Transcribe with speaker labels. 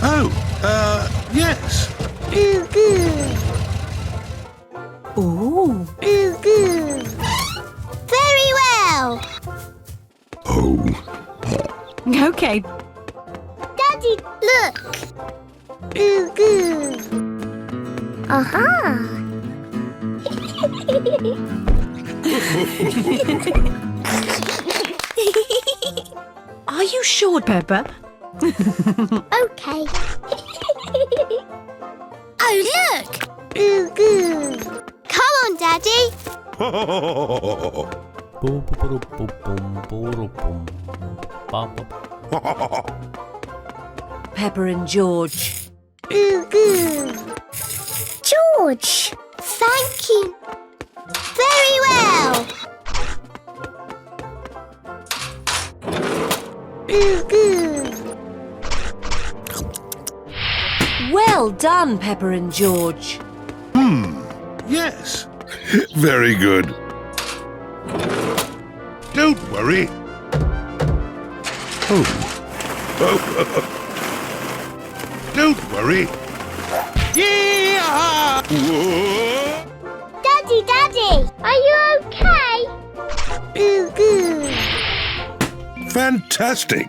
Speaker 1: Oh, yes.
Speaker 2: Ooh, good.
Speaker 3: Ooh.
Speaker 2: Ooh, good. Very well.
Speaker 1: Oh.
Speaker 3: Okay.
Speaker 2: Daddy, look. Ooh, good. Aha.
Speaker 3: Are you sure, Peppa?
Speaker 2: Okay. Oh, look. Ooh, good. Come on, Daddy.
Speaker 3: Peppa and George.
Speaker 2: Ooh, good. George, thank you. Very well. Ooh, good.
Speaker 3: Well done, Peppa and George.
Speaker 1: Yes. Very good. Don't worry. Oh. Don't worry. Yeah! Whoa!
Speaker 2: Daddy, are you okay? Ooh, good.
Speaker 1: Fantastic.